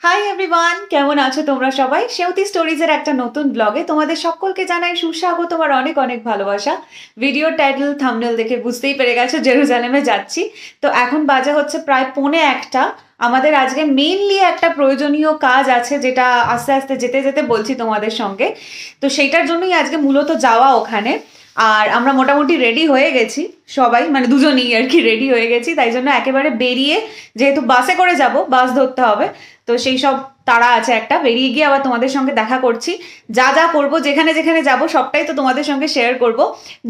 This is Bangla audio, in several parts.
হাই এভরিওয়ান, কেমন আছো তোমরা সবাই? সেউতি স্টোরিজের একটা নতুন ব্লগে তোমাদের সকলকে জানাই সুস্বাগত, তোমার অনেক অনেক ভালোবাসা। ভিডিও টাইটেল থাম্বনেল দেখে বুঝতেই পেরে গেছো জেরুজালেমে যাচ্ছি। তো এখন বাজে হচ্ছে প্রায় 1:45। আমাদের আজকে মেইনলি একটা প্রয়োজনীয় কাজ আছে, যেটা আস্তে আস্তে যেতে যেতে বলছি তোমাদের সঙ্গে। তো সেইটার জন্যই আজকে মূলত যাওয়া ওখানে। আর আমরা মোটামুটি রেডি হয়ে গেছি সবাই, মানে দুজনেই আর কি রেডি হয়ে গেছি, তাই জন্য একেবারে বেরিয়ে, যেহেতু বাসে করে যাব, বাস ধরতে হবে, তো সেই সব তাড়া আছে একটা। বেরিয়ে গিয়ে আবার তোমাদের সঙ্গে দেখা করছি। যা যা করব, যেখানে যেখানে যাব, সবটাই তো তোমাদের সঙ্গে শেয়ার করব।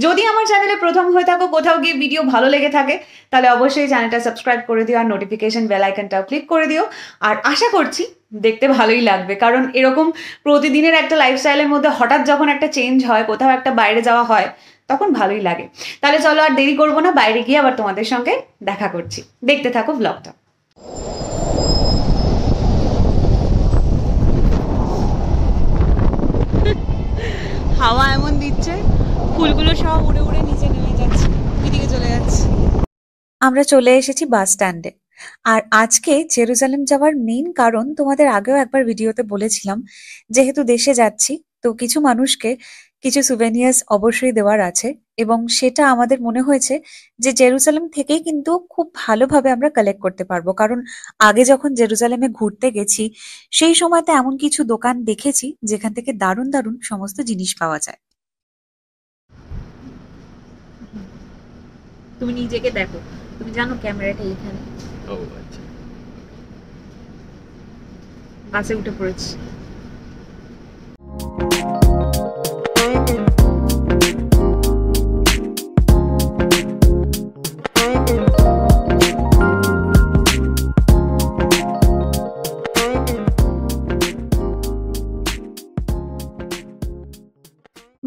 যদি আমার চ্যানেলে প্রথম হয়ে থাকো, কোথাও গিয়ে ভিডিও ভালো লেগে থাকে, তাহলে অবশ্যই চ্যানেলটা সাবস্ক্রাইব করে দিও আর নোটিফিকেশন বেল আইকনটাও ক্লিক করে দিও। আর আশা করছি দেখতে ভালোই লাগবে, কারণ এরকম প্রতিদিনের একটা লাইফস্টাইলের মধ্যে হঠাৎ যখন একটা চেঞ্জ হয়, কোথাও একটা বাইরে যাওয়া হয়, তখন ভালোই লাগে। তাহলে চলো আর দেরি করবো না, বাইরে গিয়ে আবার তোমাদের সঙ্গে দেখা করছি। দেখতে থাকো ব্লগটা। হাওয়া এমন দিচ্ছে, ফুলগুলো সব উড়ে উড়ে নিচে নেমে যাচ্ছে, এদিকে চলে যাচ্ছে। আমরা চলে এসেছি বাস স্ট্যান্ডে। আর আজকে জেরুজালেম যাওয়ার মেইন কারণ তোমাদের আগেও একবার ভিডিওতে বলেছিলাম, যেহেতু দেশে যাচ্ছি, তো কিছু মানুষকে কিছু সুভেনিয়ার্স অবশ্যই দেওয়ার আছে। এবং সেটা আমাদের মনে হয়েছে যে জেরুজালেম থেকেই কিন্তু খুব ভালোভাবে আমরা কালেক্ট করতে পারবো, কারণ আগে যখন জেরুজালেমে ঘুরতে গেছি সেই সময়তে এমন কিছু দোকান দেখেছি যেখান থেকে দারুণ দারুণ সমস্ত জিনিস পাওয়া যায়। তুমি নিজেকে দেখো, তুমি জানো ক্যামেরাটা এইখানে। ও আচ্ছা। বাসে উঠে পড়েছি।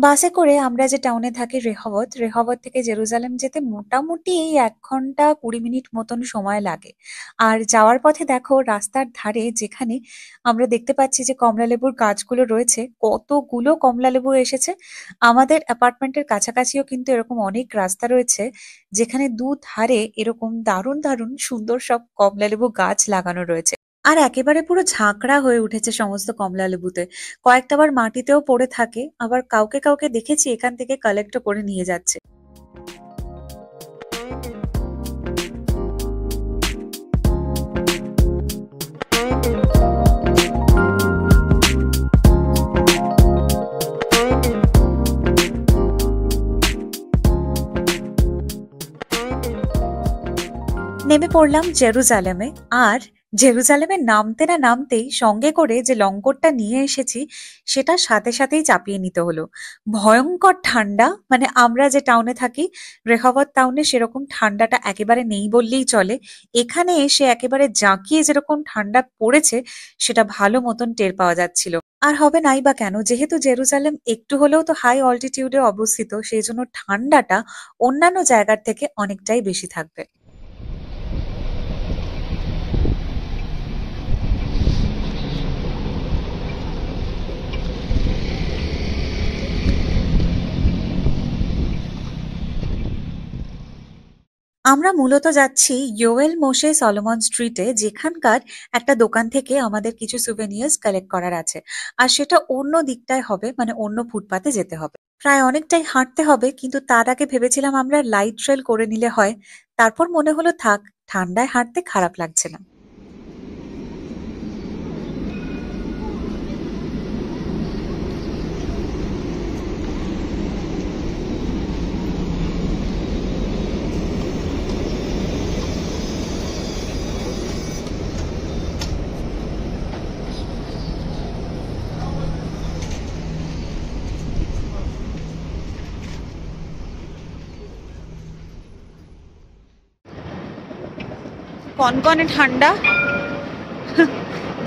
বাসে করে আমরা যে টাউনে থাকি রেহবত, রেহবত থেকে জেরুজালেম যেতে মোটামুটি এই 1 ঘন্টা 20 মিনিট মতন সময় লাগে। আর যাওয়ার পথে দেখো রাস্তার ধারে যেখানে আমরা দেখতে পাচ্ছি যে কমলালেবুর গাছগুলো রয়েছে, কতগুলো কমলালেবু এসেছে। আমাদের অ্যাপার্টমেন্টের কাছাকাছিও কিন্তু এরকম অনেক রাস্তা রয়েছে যেখানে দুধারে এরকম দারুণ দারুণ সুন্দর সব কমলালেবু গাছ লাগানো রয়েছে। আর একেবারে পুরো ঝাঁকড়া হয়ে উঠেছে সমস্ত কমলা লেবুতে। কয়েকটা বার মাটিতেও পড়ে থাকে, আবার কাউকে কাউকে দেখেছি এখান থেকে কালেক্টও করে নিয়ে যাচ্ছে। নেমে পড়লাম জেরুজালেমে। আর জেরুজালেমে নামতে না নামতেই সঙ্গে করে যে লঙ্গরটা নিয়ে এসেছি সেটা সাথে সাথেই চাপিয়ে নিতে হলো। ভয়ঙ্কর ঠান্ডা, মানে আমরা যে টাউনে থাকি রেখাবত টাউনে সেরকম ঠান্ডাটা একেবারে নেই বললেই চলে। এখানে এসে একেবারে জাঁকিয়ে যেরকম ঠান্ডা পড়েছে সেটা ভালো মতন টের পাওয়া যাচ্ছিল। আর হবে নাই বা কেন, যেহেতু জেরুজালেম একটু হলেও তো হাই অল্টিটিউডে অবস্থিত, সেই জন্য ঠান্ডাটা অন্যান্য জায়গার থেকে অনেকটাই বেশি থাকবে। আমরা মূলত যাচ্ছি ইয়োয়েল মোশে সলোমন স্ট্রিটে, যেখানকার একটা দোকান থেকে আমাদের কিছু সুভেনিয়ার্স কালেক্ট করার আছে। আর সেটা অন্য দিকটায় হবে, মানে অন্য ফুটপাতে যেতে হবে, প্রায় অনেকটাই হাঁটতে হবে। কিন্তু তার আগে ভেবেছিলাম আমরা লাইট ট্রেল করে নিলে হয়, তারপর মনে হলো থাক, ঠান্ডায় হাঁটতে খারাপ লাগছে না। কনকনে ঠান্ডা।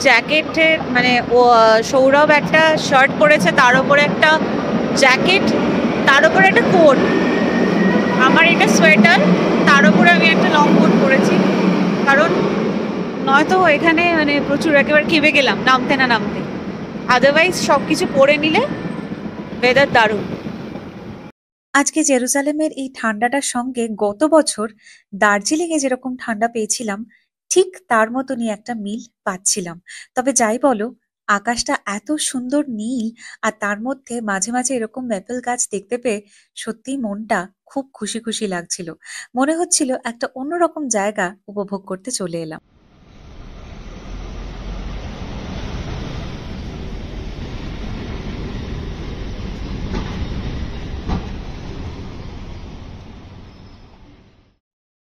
জ্যাকেটের মানে ও সৌরভ একটা শার্ট পরেছে, তার উপরে একটা জ্যাকেট, তার উপরে একটা কোট। আমার এটা সোয়েটার, তার উপরে আমি একটা লং কোট পরেছি, কারণ নয়তো এখানে মানে প্রচুর একেবারে কেঁপে গেলাম নামতে না নামতে। আদারওয়াইজ সব কিছু পরে নিলে ওয়েদার দারুণ। আজকে জেরুজালেমের এই ঠান্ডাটার সঙ্গে গত বছর দার্জিলিং এ যেরকম ঠান্ডা পেয়েছিলাম ঠিক তার মতনই একটা মিল পাচ্ছিলাম। তবে যাই বলো, আকাশটা এত সুন্দর নীল আর তার মধ্যে মাঝে মাঝে এরকম ম্যাপেল গাছ দেখতে পেয়ে সত্যিই মনটা খুব খুশি খুশি লাগছিল। মনে হচ্ছিল একটা অন্যরকম জায়গা উপভোগ করতে চলে এলাম।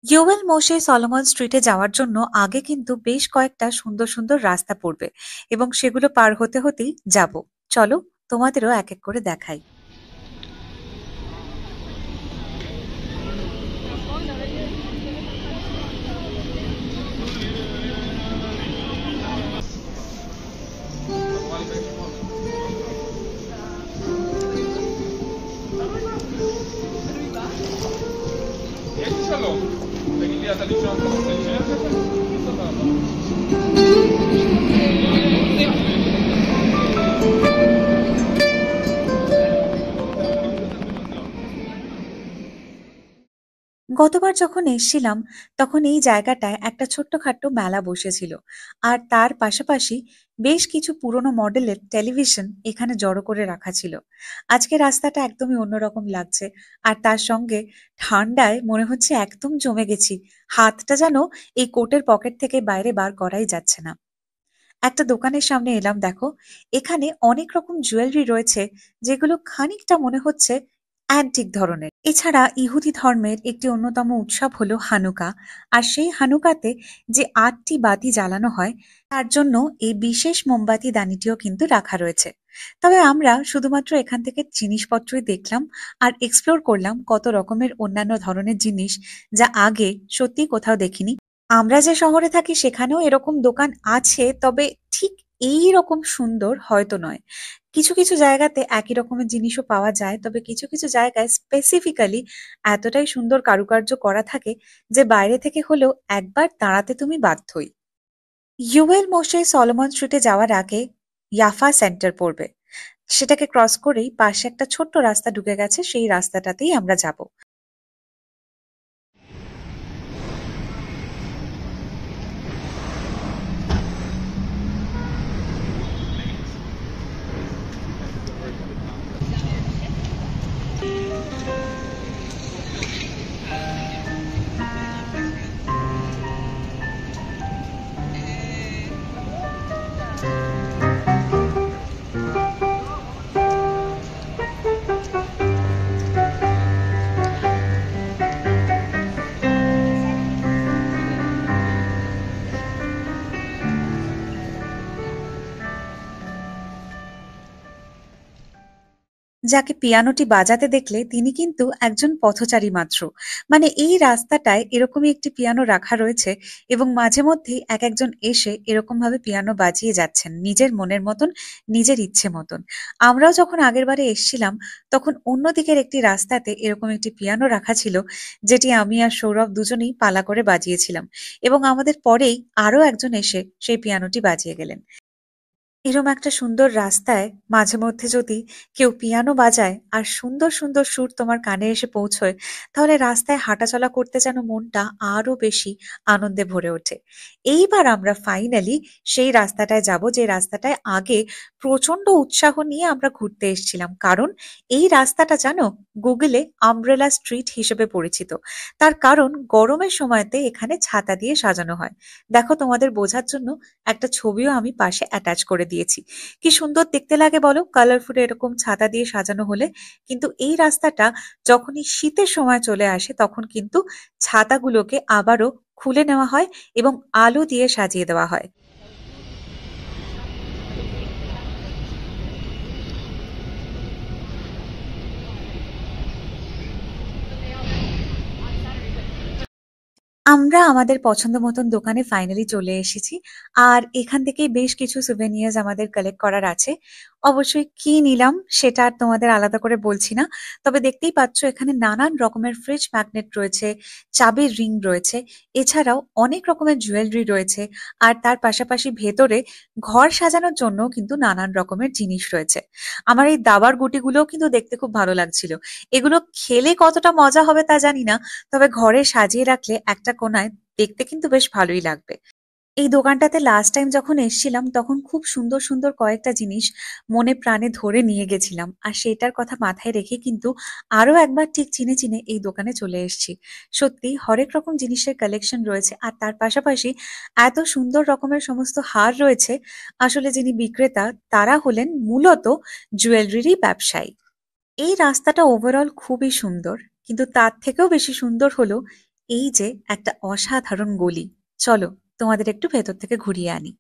ইয়োয়েল মোশে সলোমন স্ট্রিটে যাওয়ার জন্য আগে কিন্তু বেশ কয়েকটা সুন্দর সুন্দর রাস্তা পড়বে এবং সেগুলো পার হতে হতেই যাব। চলো, তোমাদেরও এক এক করে দেখাই। Shalom. תגיד לי, אתה לישון? אתה לישון? গতবার যখন এসেছিলাম তখন এই জায়গাটায় একটা ছোট্টখাট্ট মেলা বসেছিল, আর তার পাশাপাশি বেশ কিছু পুরোনো মডেলের টেলিভিশন এখানে জড়ো করে রাখা ছিল। আজকে রাস্তাটা একদমই অন্যরকম লাগছে, আর তার সঙ্গে ঠান্ডায় মনে হচ্ছে একদম জমে গেছি। হাতটা যেন এই কোটের পকেট থেকে বাইরে বার করাই যাচ্ছে না। একটা দোকানের সামনে এলাম, দেখো এখানে অনেক রকম জুয়েলারি রয়েছে যেগুলো খানিকটা মনে হচ্ছে অ্যান্টিক ধরনের। এছাড়া ইহুদি ধর্মের একটি অন্যতম উৎসব হলো হানুকা, আর সেই হানুকাতে যে ৮টি বাতি জ্বালানো হয় তার জন্য এই বিশেষ মোমবাতি দানিটিও কিন্তু রাখা রয়েছে। তবে আমরা শুধুমাত্র এখান থেকে জিনিসপত্রই দেখলাম আর এক্সপ্লোর করলাম কত রকমের অন্যান্য ধরনের জিনিস যা আগে সত্যি কোথাও দেখিনি। আমরা যে শহরে থাকি সেখানেও এরকম দোকান আছে, তবে ঠিক এই রকম সুন্দর হয়তো নয়। কিছু কিছু জায়গাতে একই রকমের জিনিসও পাওয়া যায়, তবে কিছু কিছু জায়গায় স্পেসিফিক্যালি এতটাই সুন্দর কারুকার্য করা থাকে যে বাইরে থেকে হলেও একবার দাঁড়াতে তুমি বাধ্যই। ইউএল মোশে সলোমন স্ট্রিটে যাওয়ার আগে ইয়াফা সেন্টার পড়বে, সেটাকে ক্রস করেই পাশে একটা ছোট্ট রাস্তা ঢুকে গেছে, সেই রাস্তাটাতেই আমরা যাব। যাকে পিয়ানোটি বাজাতে দেখলে তিনি কিন্তু একজন পথচারী মাত্র। মানে এই রাস্তাটায় এরকমই একটি পিয়ানো রাখা রয়েছে এবং মাঝে মধ্যেই এক একজন এসে এরকম ভাবে পিয়ানো বাজিয়ে যাচ্ছেন নিজের মনের মতন, নিজের ইচ্ছে মতন। আমরাও যখন আগের বারে এসেছিলাম তখন অন্য দিকের একটি রাস্তাতে এরকম একটি পিয়ানো রাখা ছিল, যেটি আমি আর সৌরভ দুজনেই পালা করে বাজিয়েছিলাম এবং আমাদের পরেই আরো একজন এসে সেই পিয়ানোটি বাজিয়ে গেলেন। এরম একটা সুন্দর রাস্তায় মাঝে মধ্যে যদি কেউ পিয়ানো বাজায় আর সুন্দর সুন্দর সুর তোমার কানে এসে পৌঁছয়, তাহলে রাস্তায় হাঁটাচলা করতে যেন মনটা আরো বেশি আনন্দে ভরে ওঠে। এইবার আমরা ফাইনালি সেই রাস্তাটায় যাব যে রাস্তাটায় আগে প্রচন্ড উৎসাহ নিয়ে আমরা ঘুরতে এসেছিলাম, কারণ এই রাস্তাটা জানো গুগলে আমব্রেলা স্ট্রিট হিসেবে পরিচিত। তার কারণ গরমের সময়তে এখানে ছাতা দিয়ে সাজানো হয়। দেখো, তোমাদের বোঝার জন্য একটা ছবিও আমি পাশে অ্যাটাচ করে দিয়েছি। কি সুন্দর দেখতে লাগে বলো, কালারফুল এরকম ছাতা দিয়ে সাজানো হলে। কিন্তু এই রাস্তাটা যখনই শীতের সময় চলে আসে তখন কিন্তু ছাতাগুলোকে আবারও খুলে নেওয়া হয় এবং আলো দিয়ে সাজিয়ে দেওয়া হয়। আমরা আমাদের পছন্দ মতন দোকানে ফাইনালি চলে এসেছি, আর এখান থেকেই বেশ কিছু সুভেনিয়ার্স আমাদের কালেক্ট করার আছে। অবশ্যই কি নিলাম সেটা আর তোমাদের আলাদা করে বলছি না, তবে দেখতেই পাচ্ছ এখানে নানান রকমের ফ্রিজ ম্যাগনেট রয়েছে, চাবির রিং রয়েছে, এছাড়াও অনেক রকমের জুয়েলারি রয়েছে, আর তার পাশাপাশি ভেতরে ঘর সাজানোর জন্য কিন্তু নানান রকমের জিনিস রয়েছে। আমার এই দাবার গুটিগুলোও কিন্তু দেখতে খুব ভালো লাগছিল। এগুলো খেলে কতটা মজা হবে তা জানি না, তবে ঘরে সাজিয়ে রাখলে একটা কোণায় দেখতে কিন্তু বেশ ভালোই লাগবে। এই দোকানটাতে লাস্ট টাইম যখন এসেছিলাম তখন খুব সুন্দর সুন্দর কয়েকটা জিনিস মনে প্রাণে ধরে নিয়ে গেছিলাম, আর সেটার কথা মাথায় রেখে কিন্তু আরো একবার ঠিক চিনে চিনে এই দোকানে চলে এসেছি। সত্যি হরেক রকম জিনিসের কালেকশন রয়েছে, আর তার পাশাপাশি এত সুন্দর রকমের সমস্ত হার রয়েছে। আসলে যিনি বিক্রেতা তারা হলেন মূলত জুয়েলারি ব্যবসায়ী। এই রাস্তাটা ওভারঅল খুবই সুন্দর, কিন্তু তার থেকেও বেশি সুন্দর হলো এই যে একটা অসাধারণ গলি। চলো তোমাদের একটু ভেতর থেকে ঘুরিয়ে আনি।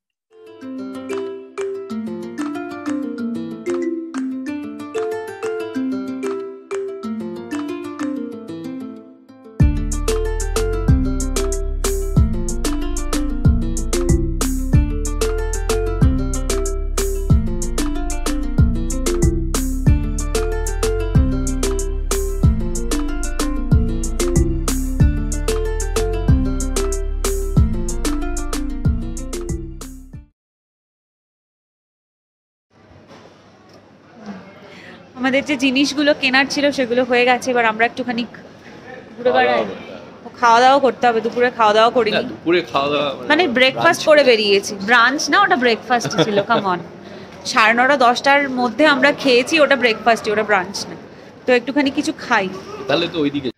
আমাদের যে জিনিসগুলো কেনার ছিল সেগুলো হয়ে গেছে, এবার আমরা একটুখানি ঘুরে বেড়াই। খাওয়া দাওয়া করতে হবে, দুপুরে খাওয়া দাওয়া না, করিনি। দুপুরে খাওয়া দাওয়া মানে ব্রেকফাস্ট brunch করে ছিল। বেরিয়েছি, ব্রাঞ্চ না, ওটা ব্রেকফাস্ট ছিল। কামন, 9:30 10টার মধ্যে আমরা খেয়েছি, ওটা ব্রেকফাস্টই, ওটা ব্রাঞ্চ না। তো একটুখানি কিছু খাই। তাহলে তো ওইদিকে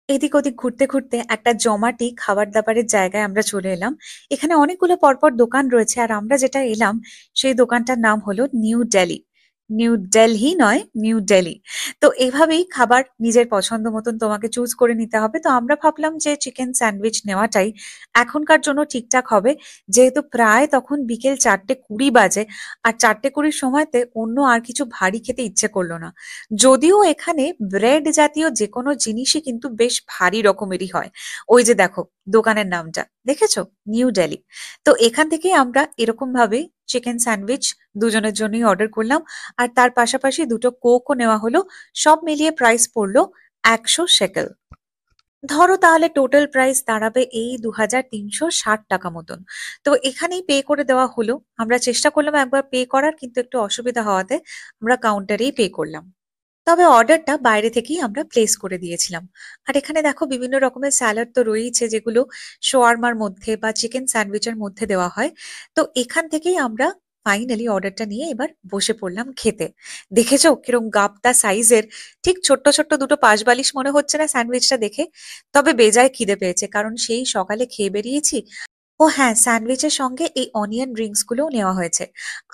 এদিক ওদিক ঘুরতে ঘুরতে একটা জমাটি খাবার দাবারের জায়গায় আমরা চলে এলাম। এখানে অনেকগুলো পরপর দোকান রয়েছে, আর আমরা যেটা এলাম সেই দোকানটার নাম হলো নিউ দিল্লি। নিউ দিল্লি নয়, নিউ দিল্লি। তো এভাবেই খাবার নিজের পছন্দ মতন তোমাকে চুজ করে নিতে হবে। তো আমরা ভাবলাম যে চিকেন স্যান্ডউইচ নেওয়াটাই এখনকার জন্য ঠিকঠাক হবে, যেহেতু প্রায় তখন বিকেল 4:20 বাজে, আর 4:20 সময়তে অন্য আর কিছু ভারী খেতে ইচ্ছে করলো না। যদিও এখানে ব্রেড জাতীয় যে কোনো জিনিসই কিন্তু বেশ ভারী রকমেরই হয়। ওই যে দেখো দোকানের নামটা দেখেছো, নিউ দিল্লি। তো এখান থেকে আমরা এরকম ভাবে চিকেন স্যান্ডউইচ দুজনের জন্যই অর্ডার করলাম, আর তার পাশাপাশি দুটো কোকও নেওয়া হলো। সব মিলিয়ে প্রাইস পড়লো 100 শেকেল। ধরো তাহলে টোটাল প্রাইস দাঁড়াবে এই 2360 টাকা মতন। তো এখানেই পে করে দেওয়া হলো। আমরা চেষ্টা করলাম একবার পে করার, কিন্তু একটু অসুবিধা হওয়াতে আমরা কাউন্টারেই পে করলাম। তবে অর্ডারটা বাইরে থেকেই আমরা প্লেস করে দিয়েছিলাম। আর এখানে দেখো বিভিন্ন রকমের স্যালাড তো রয়েছে, যেগুলো শোয়ারমার মধ্যে বা চিকেন স্যান্ডউইচের মধ্যে দেওয়া হয়। তো এখান থেকেই আমরা ফাইনালি অর্ডারটা নিয়ে এবার বসে পড়লাম খেতে। দেখেছো কিরম গাবদা সাইজের, ঠিক ছোট্ট ছোট্ট দুটো পাশবালিশ মনে হচ্ছে না স্যান্ডউইচটা দেখে? তবে বেজায় খিদে পেয়েছে, কারণ সেই সকালে খেয়ে বেরিয়েছি। ও হ্যাঁ, স্যান্ডউইচের সঙ্গে এই অনিয়ন রিংস গুলোও নেওয়া হয়েছে।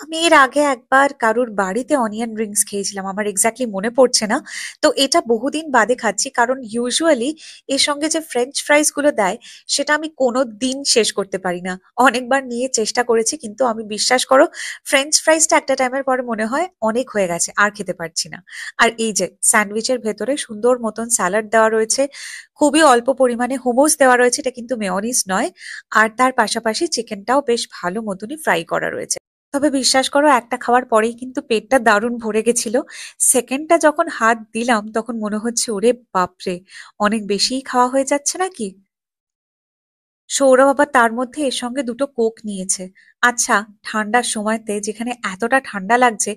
আমি এর আগে একবার কারুর বাড়িতে অনিয়ন রিংস খেয়েছিলাম, আমার এক্স্যাক্টলি মনে পড়ছে না। তো এটা বহুদিন বাদে খাচ্ছি, কারণ ইউজুয়ালি এর সঙ্গে যে ফ্রেঞ্চ ফ্রাইস গুলো দেয় সেটা আমি কোনো দিন শেষ করতে পারি না। অনেকবার নিয়ে চেষ্টা করেছি, কিন্তু আমি বিশ্বাস করো ফ্রেঞ্চ ফ্রাইসটা একটা টাইমের পরে মনে হয় অনেক হয়ে গেছে, আর খেতে পারছি না। আর এই যে স্যান্ডউইচের ভেতরে সুন্দর মতন স্যালাড দেওয়া রয়েছে, খুবই অল্প পরিমাণে হুমুস দেওয়া রয়েছে, এটা কিন্তু মেয়োনিজ নয়। আর তার পাশাপাশি চিকেনটাও বেশ ভালো মতনই ফ্রাই করা রয়েছে। তবে বিশ্বাস করো একটা খাওয়ার পরেই কিন্তু পেটটা দারুণ ভরে গেছিল। সেকেন্ডটা যখন হাত দিলাম তখন মনে হচ্ছে ওরে বাপরে, অনেক বেশিই খাওয়া হয়ে যাচ্ছে নাকি। সৌরভ আবার তার মধ্যে এর সঙ্গে দুটো কোক নিয়েছে। আচ্ছা, ঠান্ডার সময়তে যেখানে এতটা ঠান্ডা লাগছে,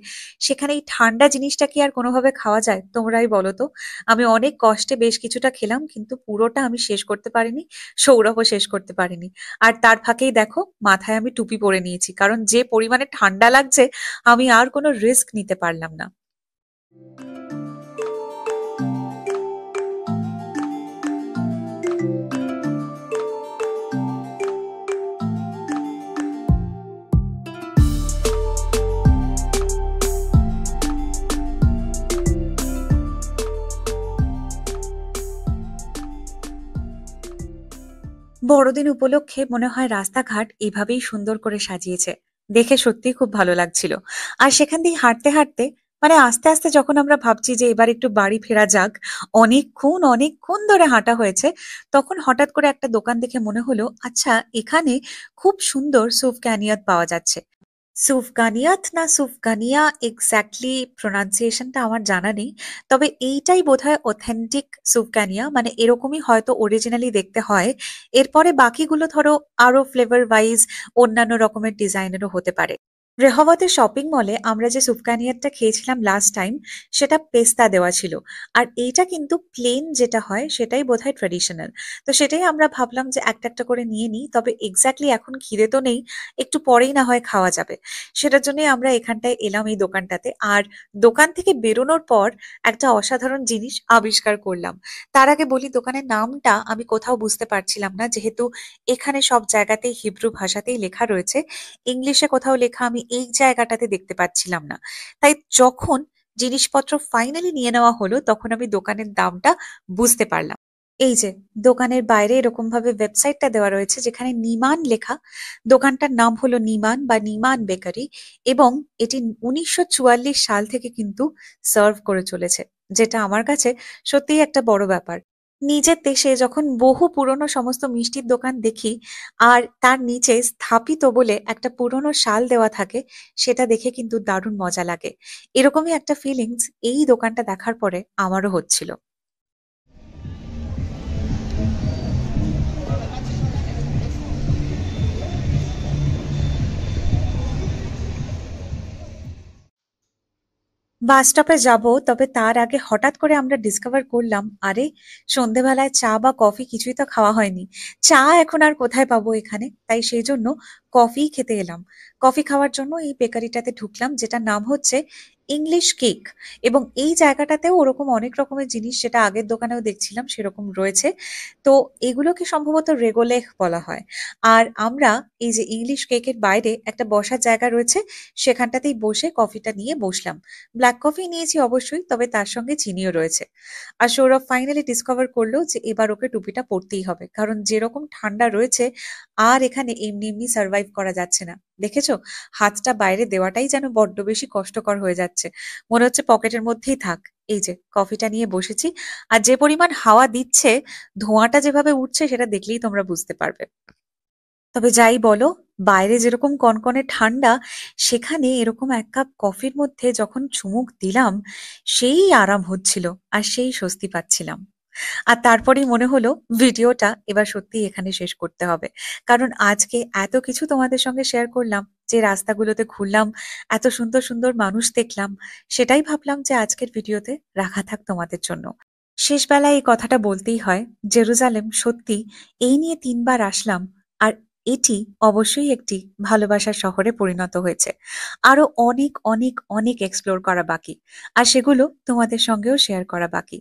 সেখানে এই ঠান্ডা জিনিসটা কি আর কোনোভাবে খাওয়া যায় তোমরাই বলো তো। আমি অনেক কষ্টে বেশ কিছুটা খেলাম, কিন্তু পুরোটা আমি শেষ করতে পারিনি, সৌরভও শেষ করতে পারিনি। আর তার ফাঁকেই দেখো মাথায় আমি টুপি পরে নিয়েছি, কারণ যে পরিমাণে ঠান্ডা লাগছে আমি আর কোনো রিস্ক নিতে পারলাম না। বড়দিন উপলক্ষে মনে হয় রাস্তাঘাট এভাবেই সুন্দর করে সাজিয়েছে। দেখে সত্যিই খুব ভালো লাগছিল। আর সেখান দিয়ে হাঁটতে হাঁটতে, মানে আস্তে আস্তে যখন আমরা ভাবছি যে এবার একটু বাড়ি ফেরা যাক, অনেকক্ষণ অনেকক্ষণ ধরে হাঁটা হয়েছে, তখন হঠাৎ করে একটা দোকান দেখে মনে হলো আচ্ছা এখানে খুব সুন্দর সুফ ক্যানিয়াত পাওয়া যাচ্ছে। সুফগানিয়াত না সুফগানিয়া এক্স্যাক্টলি প্রোনাউন্সিয়েশনটা আমার জানা নেই। তবে এইটাই বোধহয় অথেন্টিক সুফগানিয়া, মানে এরকমই হয়তো অরিজিনালি দেখতে হয়। এরপরে বাকিগুলো ধরো আরো ফ্লেভার ওয়াইজ অন্যান্য রকমের ডিজাইনেরও হতে পারে। রেহবতের শপিং মলে আমরা যে সুফগানিয়ারটা খেয়েছিলাম লাস্ট টাইম, সেটা পেস্তা দেওয়া ছিল। আর এইটা কিন্তু প্লেন যেটা হয় সেটাই বোধহয় ট্রেডিশনাল। তো সেটাই আমরা ভাবলাম যে একটা একটা করে নিয়ে নিই, তবে এক্স্যাক্টলি এখন খিদে তো নেই, একটু পরেই না হয় খাওয়া যাবে। সেটার জন্যই আমরা এখানটায় এলাম এই দোকানটাতে। আর দোকান থেকে বেরোনোর পর একটা অসাধারণ জিনিস আবিষ্কার করলাম। তার আগে বলি, দোকানের নামটা আমি কোথাও বুঝতে পারছিলাম না, যেহেতু এখানে সব জায়গাতেই হিব্রু ভাষাতেই লেখা রয়েছে। ইংলিশে কোথাও লেখা আমি এই জায়গাটাতে দেখতে পাচ্ছিলাম না। তাই যখন জিনিসপত্র ফাইনালি নিয়ে নেওয়া হলো, তখন আমি দোকানের দামটা বুঝতে পারলাম। এই যে দোকানের বাইরে এরকম ভাবে ওয়েবসাইটটা দেওয়া রয়েছে যেখানে নিমান লেখা। দোকানটার নাম হলো নিমান বা নিমান বেকারি, এবং এটি 1944 সাল থেকে কিন্তু সার্ভ করে চলেছে, যেটা আমার কাছে সত্যিই একটা বড় ব্যাপার। নিজের দেশে যখন বহু পুরনো সমস্ত মিষ্টির দোকান দেখি, আর তার নিচে স্থাপিত বলে একটা পুরনো সাল দেওয়া থাকে, সেটা দেখে কিন্তু দারুণ মজা লাগে। এরকমই একটা ফিলিংস এই দোকানটা দেখার পরে আমারও হচ্ছিল। বাস স্টপে যাব, তবে তার আগে হঠাৎ করে আমরা ডিসকভার করলাম, আরে সন্ধেবেলায় চা বা কফি কিছুই তো খাওয়া হয়নি। চা এখন আর কোথায় পাবো এখানে, তাই সেই জন্য কফি খেতে এলাম। কফি খাওয়ার জন্য এই বেকারিটাতে ঢুকলাম, যেটার নাম হচ্ছে ইংলিশ কেক। এবং এই জায়গাটাতেও ওরকম অনেক রকমের জিনিস, যেটা আগের দোকানেও দেখছিলাম সেরকম রয়েছে। তো এগুলোকে সম্ভবত রেগোলেখ বলা হয়। আর আমরা এই যে ইংলিশ কেকের বাইরে একটা বসার জায়গা রয়েছে, সেখানটাতেই বসে কফিটা নিয়ে বসলাম। ব্ল্যাক কফি নিয়েছি অবশ্যই, তবে তার সঙ্গে চিনিও রয়েছে। আর সৌরভ ফাইনালি ডিসকভার করলো যে এবার ওকে টুপিটা পরতেই হবে, কারণ যেরকম ঠান্ডা রয়েছে আর এখানে এমনি এমনি সার্ভাইভ করা যাচ্ছে না। দেখেছো, হাতটা বাইরে দেওয়াটাই যেন বড্ড বেশি কষ্টকর হয়ে যাচ্ছে, মনে হচ্ছে পকেটের মধ্যেই থাক। এই যে কফিটা নিয়ে বসেছি, আর যে পরিমাণ হাওয়া দিচ্ছে, ধোঁয়াটা যেভাবে উঠছে সেটা দেখলেই তোমরা বুঝতে পারবে। তবে যাই বলো, বাইরে যেরকম কনকনে ঠান্ডা, সেখানে এরকম এক কাপ কফির মধ্যে যখন চুমুক দিলাম, সেই আরাম হচ্ছিল আর সেই স্বস্তি পাচ্ছিলাম। আর তারপরেই মনে হলো ভিডিওটা এবার সত্যি এখানে শেষ করতে হবে, কারণ আজকে এত কিছু তোমাদের সঙ্গে শেয়ার করলাম, যে রাস্তাগুলোতে ঘুরলাম, এত সুন্দর সুন্দর মানুষ দেখলাম, সেটাই ভাবলাম যে আজকের ভিডিওতে রাখা থাক তোমাদের জন্য। শেষ বেলায় এই কথাটা বলতেই হয়, জেরুজালেম সত্যি এই নিয়ে 3 বার আসলাম, আর এটি অবশ্যই একটি ভালোবাসার শহরে পরিণত হয়েছে। আরো অনেক অনেক অনেক এক্সপ্লোর করা বাকি, আর সেগুলো তোমাদের সঙ্গেও শেয়ার করা বাকি।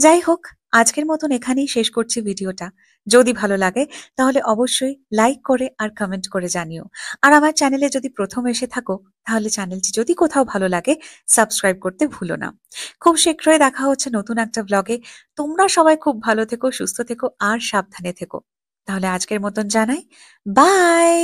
যাই হোক, আজকের মতন এখানেই শেষ করছি ভিডিওটা। যদি ভালো লাগে তাহলে অবশ্যই লাইক করে আর কমেন্ট করে জানিও। আর আমার চ্যানেলে যদি প্রথম এসে থাকো, তাহলে চ্যানেলটি যদি কোথাও ভালো লাগে সাবস্ক্রাইব করতে ভুলো না। খুব শীঘ্রই দেখা হচ্ছে নতুন একটা ব্লগে। তোমরা সবাই খুব ভালো থেকো, সুস্থ থেকো আর সাবধানে থেকো। তাহলে আজকের মতন জানাই বাই।